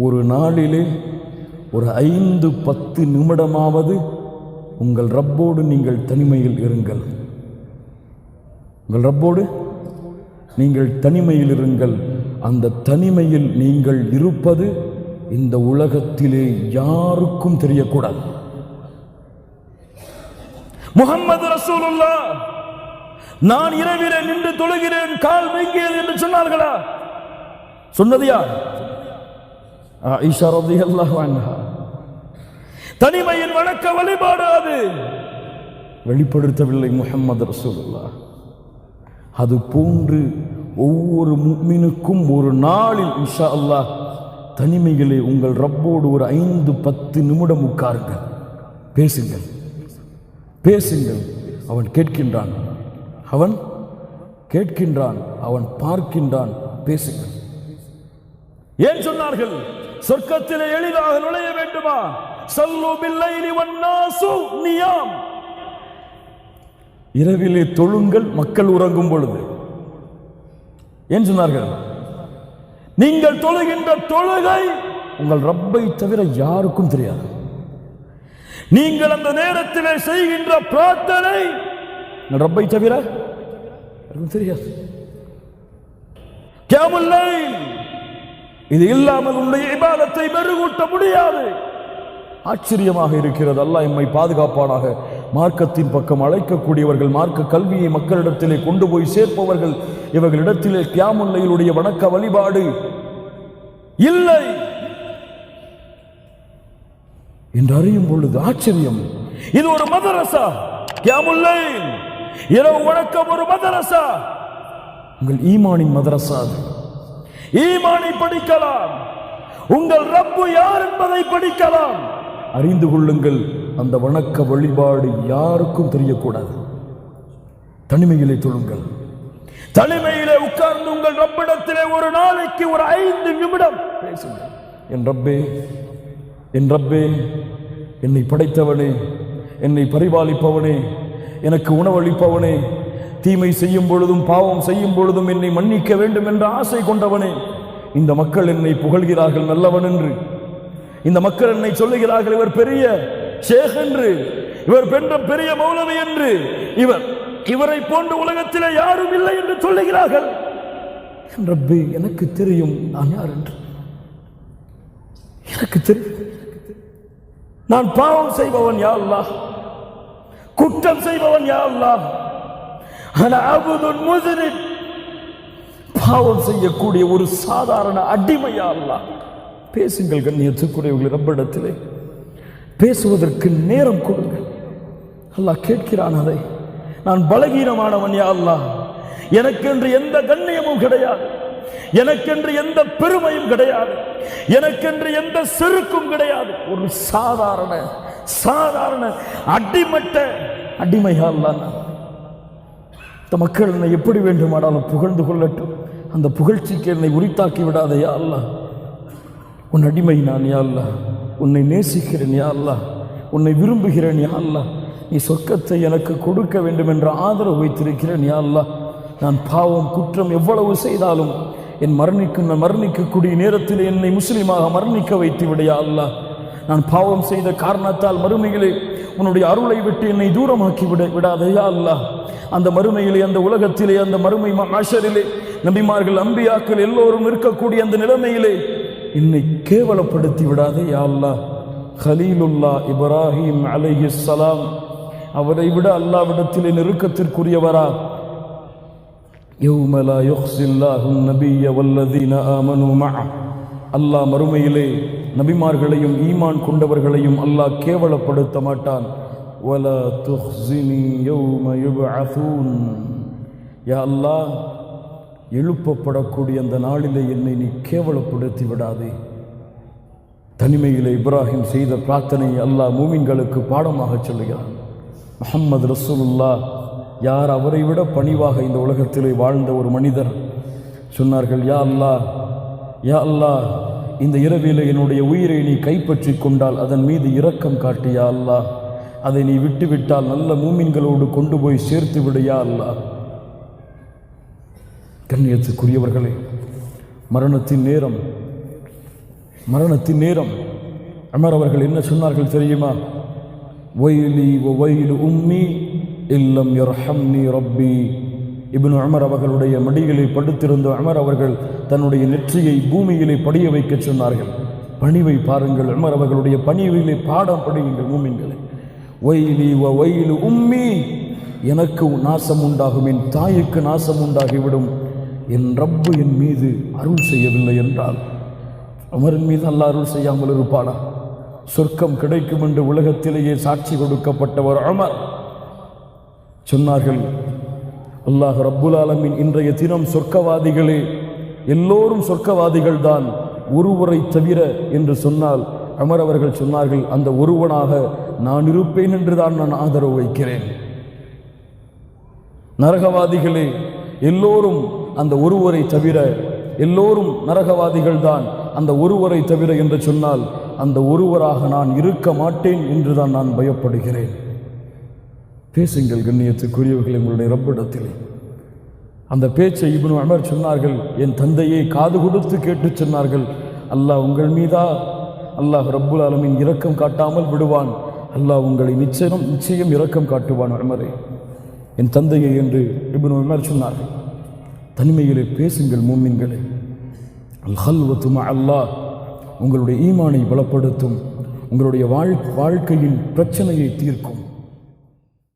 ஒரு நாளிலே ஒரு 5-10 நிமிடமாவது உங்கள் ரப்போடு நீங்கள் தனிமையில் இருங்கள். உங்கள் ரப்போடு நீங்கள் தனிமையில் இருங்கள். அந்த தனிமையில் நீங்கள் இருப்பது இந்த உலகத்திலே யாருக்கும் தெரியக்கூடாது. முஹம்மது ரசூலுல்லாஹ் நான் இரவிலே நின்று தொழுகிறேன், கால் வைக்கிறேன் என்று சொன்னார்களா? சொன்னது யார்? ஆயிஷா ரலியல்லாஹு அன்ஹா. தனிமையின் வணக்க வழிபாடு அது வெளிப்படுத்தவில்லை முஹம்மது ரசூலுல்லாஹ். அது போன்று ஒவ்வொரு முஃமினுக்கும் ஒரு நாளில் இன்ஷா அல்லாஹ் தனிமையிலே உங்கள் ரப்போடு ஒரு 5-10 நிமிடம் உட்காருங்கள், பேசுங்கள் பேசுங்கள். அவன் கேட்கின்றான், அவன் கேட்கின்றான், அவன் பார்க்கின்றான். பேசுங்கள். ஏன் சொன்னார்கள்? சொர்க்கத்திலே எளிதாக நுழைய வேண்டுமா? ஸல்லு பில்லைலி வன்னாசு நியாம். இரவிலே தொழுங்கள், மக்கள் உறங்கும் பொழுது. ஏன் சொன்னார்கள்? நீங்கள் தொழுகின்ற தொழுகை உங்கள் ரப்பை தவிர யாருக்கும் தெரியாது. நீங்கள் அந்த நேரத்திலே செய்கின்ற பிரார்த்தனை உங்கள் ரப்பை தவிர யாருக்கும் தெரியாது. கியாமுல் லைல் இது இல்லாமல் உன்னுடைய இபாதத்தை மெருகூட்ட முடியாது. ஆச்சரியமாக இருக்கிறது. அல்லாஹ் எம்மை பாதுகாப்பானாக. மார்க்கத்தின் பக்கம் அழைக்கக்கூடியவர்கள், மார்க்க கல்வியை மக்களிடத்திலே கொண்டு போய் சேர்ப்பவர்கள், இவர்களிடத்திலே கியாமுல் லைலுடைய வணக்க வழிபாடு இல்லை என்று அறியும் பொழுது ஆச்சரியம். இது ஒரு மதரசா. கியாமுல் லைல் இரவு வணக்கம் ஒரு மதரசா. உங்கள் ஈமானின் மதரசா. ஈமானை படிக்கலாம், உங்கள் ரப்பு யார் என்பதை படிக்கலாம். அறிந்து கொள்ளுங்கள். அந்த வணக்க வழிபாடு யாருக்கும் தெரியக்கூடாது. தனிமையிலே தொழுங்கள். தனிமையிலே உட்கார்ந்து உங்கள் ரப்பிடத்திலே ஒரு நாளைக்கு ஒரு 5 நிமிடம் பேசுங்கள். என் ரப்பே, என் ரப்பே, என்னை படைத்தவனே, என்னை பரிபாலிப்பவனே, எனக்கு உணவளிப்பவனே, தீமை செய்யும் பொழுதும் பாவம் செய்யும் பொழுதும் என்னை மன்னிக்க வேண்டும் என்ற ஆசை கொண்டவனே, இந்த மக்கள் என்னை புகழ்கிறார்கள் நல்லவன் என்று. இந்த மக்கள் என்னை சொல்லுகிறார்கள் இவர் பெரிய ஷேக் என்று, இவர் பெரிய மௌலவி என்று, இவரை போன்ற உலகத்திலே யாரும் இல்லை என்று சொல்லுகிறார்கள். ரப்பே, எனக்கு தெரியும் நான் யார் என்று. எனக்கு தெரியும் நான் பாவம் செய்பவன் யா அல்லாஹ், குற்றம் செய்பவன் யா அல்லாஹ். அன அபுதுன் முஸ்ரிம், பாவம் செய்யக்கூடிய ஒரு சாதாரண அடிமை யா அல்லாஹ். பேசுங்கள் கண்ணியத்துக்குரியவர்கள், ரப்பிடத்திலே பேசுவதற்கு நேரம் கொடுங்கள். அல்லாஹ் கேட்கிறான் அதை. நான் பலகீனமானவன் யா அல்லாஹ், எனக்கென்று எந்த கண்ணியமும் கிடையாது, எனக்கென்று எந்த பெருமையும் கிடையாது, எனக்கென்று எந்த செருக்கும் கிடையாது. ஒரு சாதாரண அடிமட்ட அடிமை யா அல்லாஹ். இந்த மக்கள் என்னை எப்படி வேண்டுமானாலும் புகழ்ந்து கொள்ளட்டும், அந்த புகழ்ச்சிக்கு என்னை உரித்தாக்கி விடாத யா அல்லாஹ். உன் அடிமை நான் யா அல்லாஹ், உன்னை நேசிக்கிறேன் யா அல்லாஹ், உன்னை விரும்புகிறேன் யா அல்லாஹ். நீ சொர்க்கத்தை எனக்கு கொடுக்க வேண்டும் என்ற ஆதரவு வைத்திருக்கிறேன் யா அல்லாஹ். நான் பாவம் குற்றம் எவ்வளவு செய்தாலும் என் மரணிக்கக்கூடிய நேரத்தில் என்னை முஸ்லீமாக மரணிக்க வைத்து விட யா அல்லாஹ். நான் பாவம் செய்த காரணத்தால் மறுமையிலே உன்னுடைய அருளை விட்டு என்னை தூரமாக்கி விடாதே யா அல்லாஹ். அந்த மறுமையிலே, அந்த உலகத்திலே, அந்த மறுமை மஹ்ஷரிலே நபிமார்கள் அம்பியாக்கள் எல்லோரும் இருக்கக்கூடிய அந்த நிலைமையிலே என்னை கேவலப்படுத்தி விடாதே யா அல்லாஹ். கலீலுல்லா இப்ராஹிம் அலைஹிஸ்ஸலாம், அவரை விட அல்லாஹ்விடத்திலே நெருக்கத்திற்குரியவரா? யௌம லா யுஹ்ஸில்லாஹு நபிய்ய வல்லதீன ஆமனூ மஅ, அல்லாஹ் மறுமையிலே நபிமார்களையும் ஈமான் கொண்டவர்களையும் அல்லாஹ் கேவலப்படுத்த மாட்டான். வலா துஹ்ஸினி யௌம யுப்அஸூன், யா அல்லாஹ் எழுப்பப்படக்கூடிய அந்த நாளிலே என்னை நீ கேவலப்படுத்தி விடாதே. தனிமையிலே இப்ராஹிம் செய்த பிரார்த்தனை அல்லாஹ் மூமின்களுக்கு பாடமாக சொல்லுகிறான். முஹம்மது ரசூலுல்லாஹ் யார் அவரை விட பணிவாக இந்த உலகத்திலே வாழ்ந்த ஒரு மனிதர் சொன்னார்கள், யா அல்லாஹ், யா அல்லாஹ், இந்த இரவிலே என்னுடைய உயிரை நீ கைப்பற்றி கொண்டால் அதன் மீது இரக்கம் காட்டு யா அல்லாஹ். அதை நீ விட்டுவிட்டால் நல்ல மூமின்களோடு கொண்டு போய் சேர்த்து விடு யா அல்லாஹ். கண்ணியத்துக்குரியவர்களே, மரணத்தின் நேரம் மரணத்தின் நேரம் உமர் அவர்கள் என்ன சொன்னார்கள் தெரியுமா? வைலி வைலு உம்மி இல்லம் யர்ஹம்னி ரப்பி. இப்னு உமர் அவர்களுடைய மடியிலே படுத்திருந்த உமர் அவர்கள் தன்னுடைய நெற்றியை பூமியிலே படிய வைக்க சொன்னார்கள். பணிவை பாருங்கள், உமர் அவர்களுடைய பணிவிலே பாடம் படியுங்கள் மூமின்களே. வைலி வைலு உம்மி, எனக்கு நாசம் உண்டாகும், என் தாய்க்கு நாசம் உண்டாகிவிடும், என் ரப்பு என் மீது அருள் செய்யவில்லை என்றால் உமரின் மீது அல்லாஹ் அருள் செய்யாமல் இருப்பானா? சொர்க்கம் கிடைக்கும் என்று உலகத்திலேயே சாட்சி கொடுக்கப்பட்டவர் உமர் சொன்னார்கள். அல்லாஹ் ரப்புல் ஆலமீன் இன்றைய தினம் சொர்க்கவாதிகளே எல்லோரும் சொர்க்கவாதிகள் தான் ஒருவரை தவிர என்று சொன்னால் உமர் அவர்கள் சொன்னார்கள், அந்த ஒருவனாக நான் இருப்பேன் என்றுதான் நான் ஆதரவு வைக்கிறேன். நரகவாதிகளே எல்லோரும் அந்த ஒருவரை தவிர, எல்லோரும் நரகவாதிகள் தான் அந்த ஒருவரை தவிர என்று சொன்னால் அந்த ஒருவராக நான் இருக்க மாட்டேன் என்றுதான் நான் பயப்படுகிறேன். பேசுங்கள் கண்ணியத்துக்குரியவர்கள் எங்களுடைய ரப்பிடத்திலே. அந்த பேச்சை இப்னு உமர் சொன்னார்கள். என் தந்தையை காது கொடுத்து கேட்டு சொன்னார்கள், அல்லாஹ் உங்கள் மீதா அல்லாஹ் ரப்புல் ஆலமீன் இரக்கம் காட்டாமல் விடுவான், அல்லாஹ் உங்களை நிச்சயம் இரக்கம் காட்டுவான் உமரே, என் தந்தையை என்று இப்னு உமர் சொன்னார்கள். தனிமையிலே பேசுங்கள் மூமின்களே. அல் ஹல்வத்து மஅ அல்லாஹ் உங்களுடைய ஈமானை பலப்படுத்தும், உங்களுடைய வாழ்க்கையின் பிரச்சனையை தீர்க்கும்.